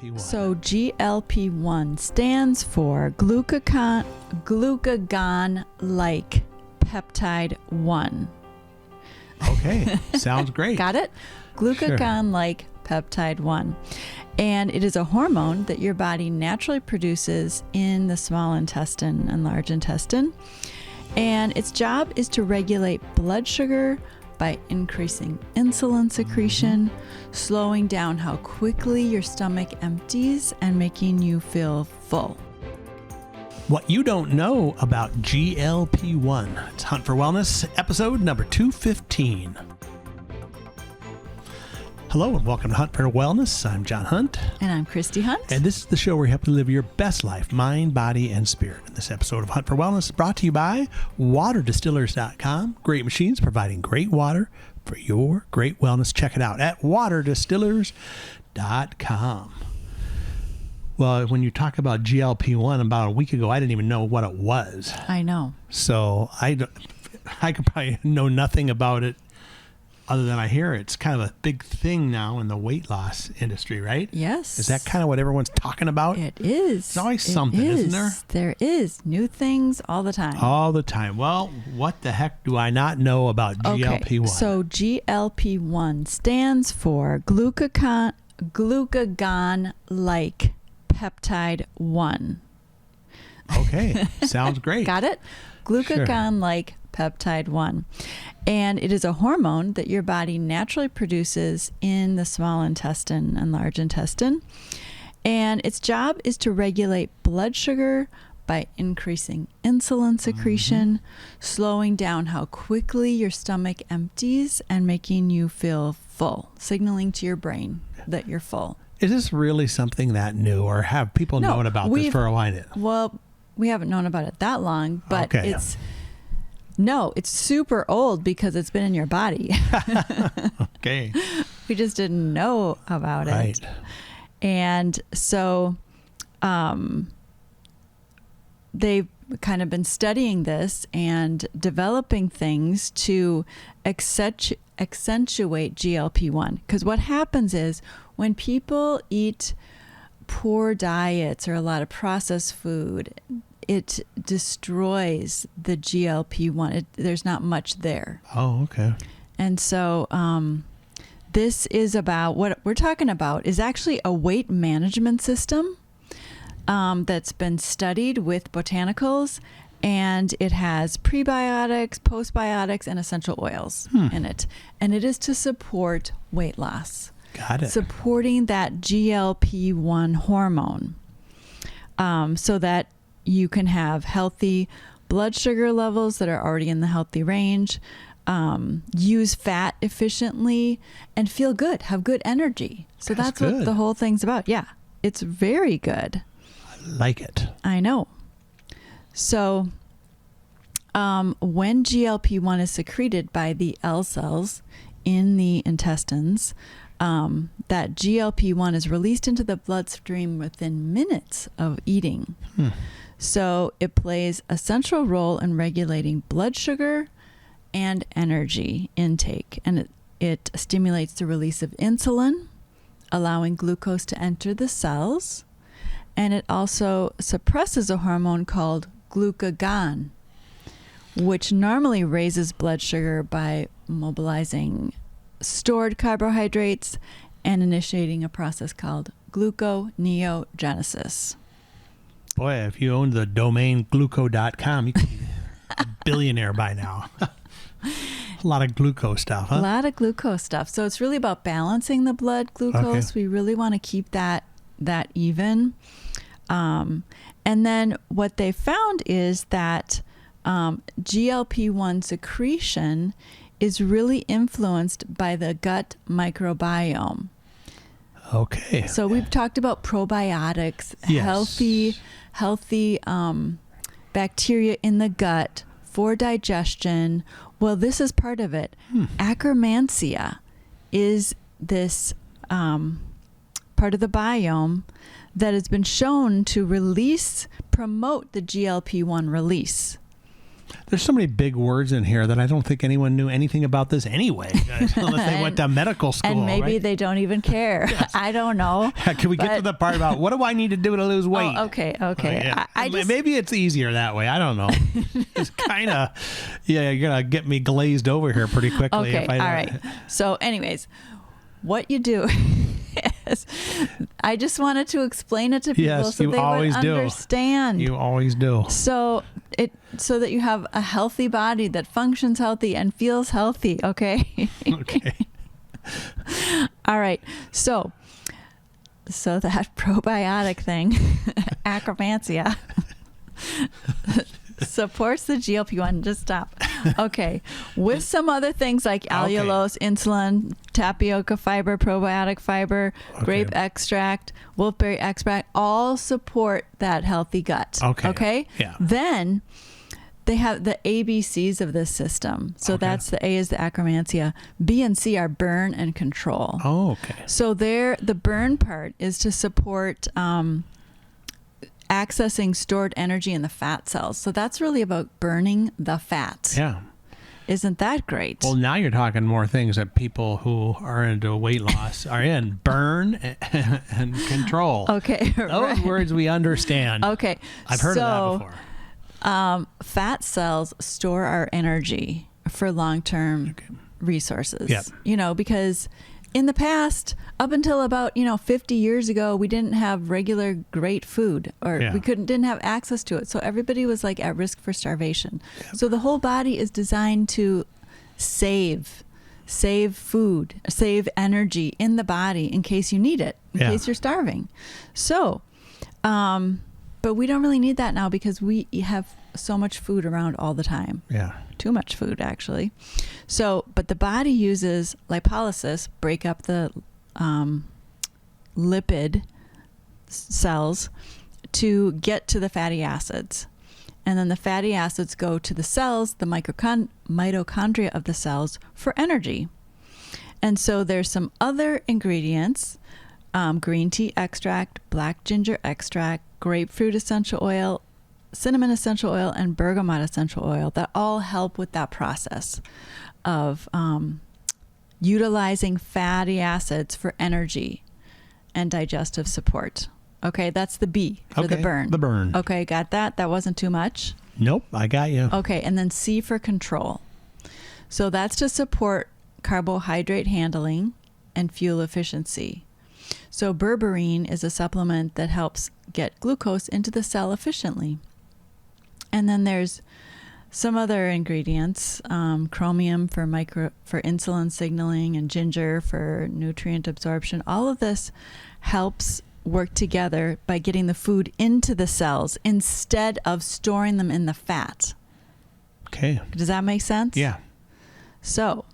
GLP-1. So GLP-1 stands for glucagon-like peptide 1. Okay, sounds great. Got it? Glucagon-like peptide 1. And it is a hormone that your body naturally produces in the small intestine and large intestine. And its job is to regulate blood sugar by increasing insulin secretion, slowing down how quickly your stomach empties, and making you feel full. What you don't know about GLP-1. It's Hunt for Wellness, episode number 215. Hello and welcome to Hunt for Wellness. I'm John Hunt. And I'm Christy Hunt. And this is the show where we help you live your best life, mind, body, and spirit. And this episode of Hunt for Wellness is brought to you by waterdistillers.com. Great machines providing great water for your great wellness. Check it out at waterdistillers.com. Well, when you talk about GLP-1 about a week ago, I didn't even know what it was. I know. So I could probably know nothing about it other than I hear it's kind of a big thing now in the weight loss industry, right? Yes. Is that kind of what everyone's talking about? It is. It's always something, isn't there? There is. New things all the time. All the time. Well, what the heck do I not know about GLP-1? Okay, so GLP-1 stands for glucagon-like peptide 1. Okay, sounds great. Got it? Glucagon-like peptide 1. And it is a hormone that your body naturally produces in the small intestine and large intestine. And its job is to regulate blood sugar by increasing insulin secretion, slowing down how quickly your stomach empties, and making you feel full, signaling to your brain that you're full. Is this really something that new, or have people known about this for a while? Well, we haven't known about it that long, but Okay. it's super old because it's been in your body. Okay. We just didn't know about Right. it. And so they've kind of been studying this and developing things to accentuate GLP-1. Because what happens is when people eat poor diets or a lot of processed food, it destroys the GLP-1. There's not much there. Oh, okay. And so this is about, what we're talking about is actually a weight management system that's been studied with botanicals, and it has prebiotics, postbiotics, and essential oils in it. And it is to support weight loss. Got it. Supporting that GLP-1 hormone so that you can have healthy blood sugar levels that are already in the healthy range, use fat efficiently, and feel good, have good energy. So that's what the whole thing's about. Yeah, it's very good. I like it. I know. So when GLP-1 is secreted by the L cells in the intestines, that GLP-1 is released into the bloodstream within minutes of eating. So it plays a central role in regulating blood sugar and energy intake. And it stimulates the release of insulin, allowing glucose to enter the cells. And it also suppresses a hormone called glucagon, which normally raises blood sugar by mobilizing stored carbohydrates and initiating a process called gluconeogenesis. Boy, if you owned the domain gluco.com, you could be a billionaire by now. A lot of glucose stuff, huh? A lot of glucose stuff. So it's really about balancing the blood glucose. Okay. We really want to keep that even. And then what they found is that GLP-1 secretion is really influenced by the gut microbiome. Okay. So we've talked about probiotics, Yes. healthy bacteria in the gut for digestion. Well, this is part of it. Akkermansia is this part of the biome that has been shown to promote the GLP-1 release. There's so many big words in here that I don't think anyone knew anything about this anyway, unless they went to medical school. And maybe right? they don't even care. Yes. I don't know. Can we get to the part about what do I need to do to lose weight? Oh, okay. Yeah. I just, Maybe it's easier that way. I don't know. It's kind of, you're going to get me glazed over here pretty quickly. okay. All right. So anyways, what you do is, I just wanted to explain it to people so they would understand. You always do. So that you have a healthy body that functions healthy and feels healthy. Okay. Okay. All right. So that probiotic thing, Akkermansia, supports the GLP-1. Just stop. Okay. With some other things like allulose, insulin, tapioca fiber, probiotic fiber, grape extract, wolfberry extract, all support that healthy gut. Okay? Yeah. Then they have the ABCs of this system. So that's the A is the Akkermansia. B and C are burn and control. Oh, okay. So the burn part is to support accessing stored energy in the fat cells. So that's really about burning the fat. Yeah. Isn't that great? Well, now you're talking more things that people who are into weight loss are in. Burn and control. Okay. Those words we understand. Okay. I've heard of that before. Fat cells store our energy for long-term resources. Yep. Because in the past, up until about 50 years ago, we didn't have regular great food, or we didn't have access to it. So everybody was like at risk for starvation. Yep. So the whole body is designed to save food, save energy in the body in case you need it, in case you're starving. So, but we don't really need that now because we have so much food around all the time. Yeah. Too much food, actually. So, but the body uses lipolysis, break up the lipid cells to get to the fatty acids. And then the fatty acids go to the cells, the mitochondria of the cells, for energy. And so there's some other ingredients, green tea extract, black ginger extract, grapefruit essential oil, cinnamon essential oil, and bergamot essential oil that all help with that process of utilizing fatty acids for energy and digestive support. Okay, that's the B for the burn. The burn. Okay, got that? That wasn't too much? Nope, I got you. Okay, and then C for control. So that's to support carbohydrate handling and fuel efficiency. So berberine is a supplement that helps get glucose into the cell efficiently. And then there's some other ingredients, chromium for insulin signaling, and ginger for nutrient absorption. All of this helps work together by getting the food into the cells instead of storing them in the fat. Okay. Does that make sense? Yeah. So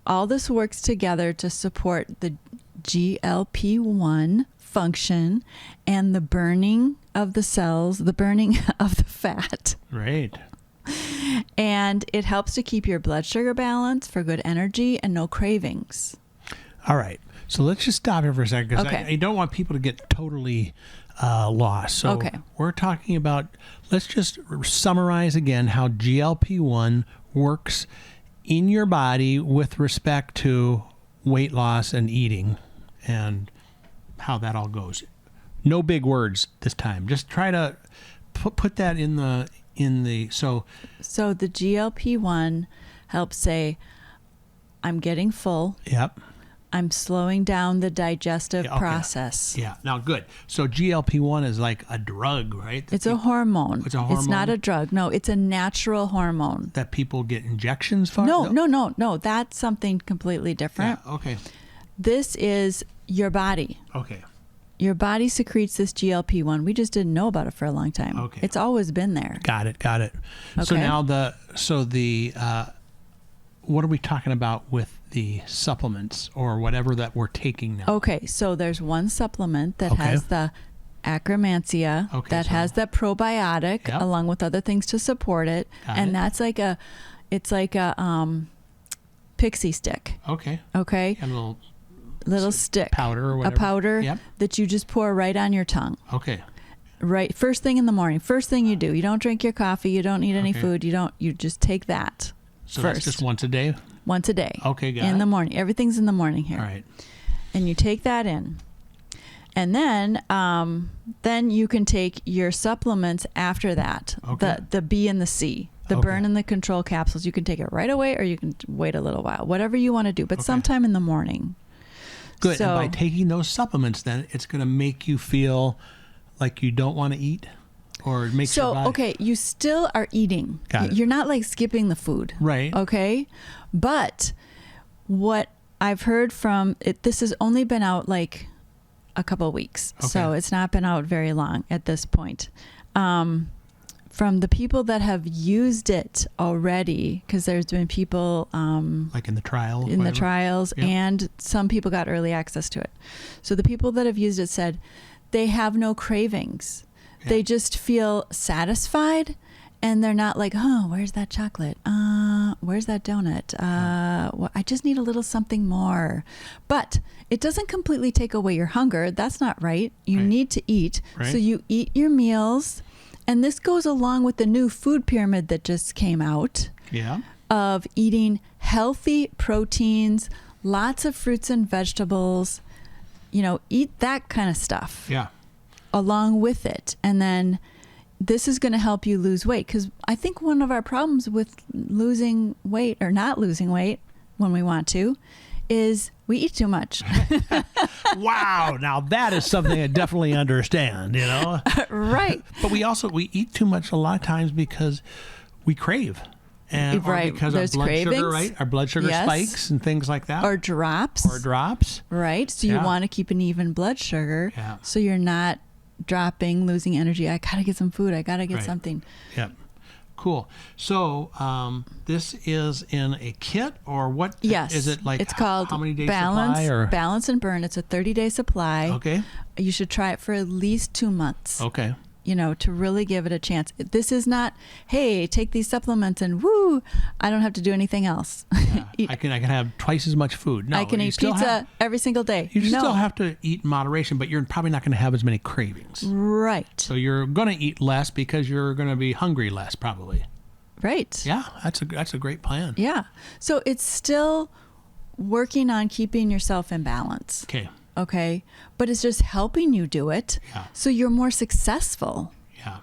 all this works together to support the GLP-1 function and the burning of the cells, the burning of the fat. Right. And it helps to keep your blood sugar balanced for good energy and no cravings. All right. So let's just stop here for a second because I don't want people to get totally lost. So we're talking about, let's just summarize again how GLP-1 works in your body with respect to weight loss and eating and how that all goes. No big words this time. Just try to put that in the so the GLP-1 helps say, I'm getting full. Yep. I'm slowing down the digestive process. Yeah. Now, good. So GLP-1 is like a drug, right? It's a hormone. It's a hormone? It's not a drug. No, it's a natural hormone. That people get injections for? No. That's something completely different. Yeah, okay. This is your body. Okay. Your body secretes this GLP-1. We just didn't know about it for a long time. Okay. It's always been there. Got it. Okay. So now what are we talking about with the supplements or whatever that we're taking now? Okay, so there's one supplement that has the Akkermansia, has that probiotic along with other things to support it. That's like it's like a pixie stick. Okay. Okay. And a little stick. Powder or whatever. A powder that you just pour right on your tongue. Okay. Right. First thing in the morning. First thing you do. You don't drink your coffee. You don't eat any food. You just take that so first. That's just once a day? Once a day. Okay, got it. In the morning. Everything's in the morning here. All right. And you take that in. And then you can take your supplements after that. Okay. The B and the C. The burn and the control capsules. You can take it right away or you can wait a little while. Whatever you want to do. But sometime in the morning. Good. So, and by taking those supplements, then it's going to make you feel like you don't want to eat, or it makes your body... okay, you still are eating. Got it. You're not like skipping the food. Right. Okay. But what I've heard from it, this has only been out like a couple of weeks. Okay. So it's not been out very long at this point. From the people that have used it already, because there's been people like in the trial, the trials, yep. And some people got early access to it. So the people that have used it said they have no cravings. Yeah. They just feel satisfied, and they're not like, oh, where's that chocolate? Where's that donut? Well, I just need a little something more. But it doesn't completely take away your hunger. That's not right. You need to eat. Right. So you eat your meals. And this goes along with the new food pyramid that just came out. Yeah. Of eating healthy proteins, lots of fruits and vegetables, eat that kind of stuff. Yeah. Along with it. And then this is going to help you lose weight. Because I think one of our problems with losing weight or not losing weight when we want to is we eat too much. Wow. Now that is something I definitely understand, Right. But we eat too much a lot of times because we crave. And or because there's our blood cravings. sugar, right? Our blood sugar spikes and things like that. Or drops. Right. So you want to keep an even blood sugar. Yeah. So you're not dropping, losing energy. I got to get some food. I got to get something. Yep. Cool. So this is in a kit, or what? Yes. Is it like it's called how many days Balance, supply? Or? Balance and Burn. It's a 30-day supply. Okay. You should try it for at least 2 months. Okay. To really give it a chance. This is not, hey, take these supplements and woo, I don't have to do anything else. Yeah. I can have twice as much food. No, I can eat pizza every single day. You still have to eat in moderation, but you're probably not going to have as many cravings. Right. So you're going to eat less because you're going to be hungry less, probably. Right. Yeah, that's a great plan. Yeah. So it's still working on keeping yourself in balance. Okay. But it's just helping you do it. Yeah. So you're more successful. Yeah.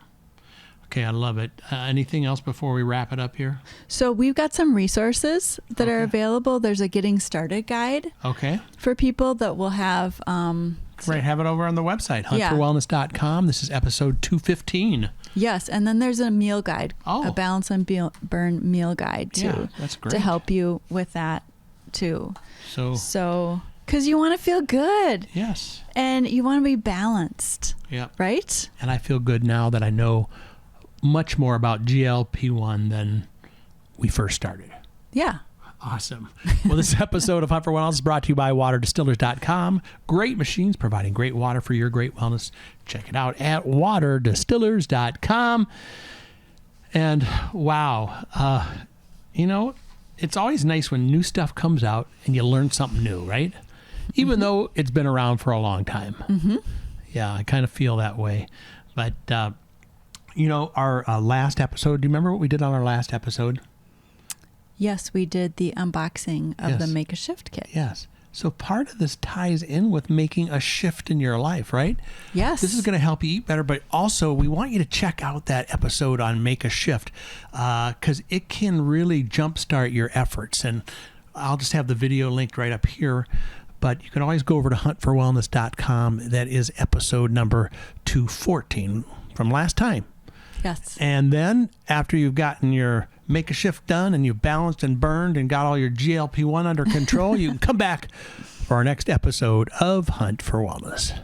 Okay, I love it. Anything else before we wrap it up here? So we've got some resources that are available. There's a getting started guide. Okay. For people that will have... have it over on the website, huntforwellness.com. This is episode 215. Yes, and then there's a meal guide, a Balance and Burn meal guide too. Yeah, that's great. To help you with that too. So because you want to feel good. Yes. And you want to be balanced. Yeah. Right? And I feel good now that I know much more about GLP-1 than we first started. Yeah. Awesome. Well, this episode of Hunt for Wellness is brought to you by waterdistillers.com. Great machines providing great water for your great wellness. Check it out at waterdistillers.com. And wow, it's always nice when new stuff comes out and you learn something new, right? Even though it's been around for a long time. Mm-hmm. Yeah, I kind of feel that way. But, our last episode, do you remember what we did on our last episode? Yes, we did the unboxing of the Make a Shift kit. Yes. So part of this ties in with making a shift in your life, right? Yes. This is going to help you eat better, but also we want you to check out that episode on Make a Shift because it can really jumpstart your efforts. And I'll just have the video linked right up here, but you can always go over to huntforwellness.com. That is episode number 214 from last time. Yes. And then after you've gotten your Make a Shift done and you've balanced and burned and got all your GLP-1 under control, you can come back for our next episode of Hunt for Wellness.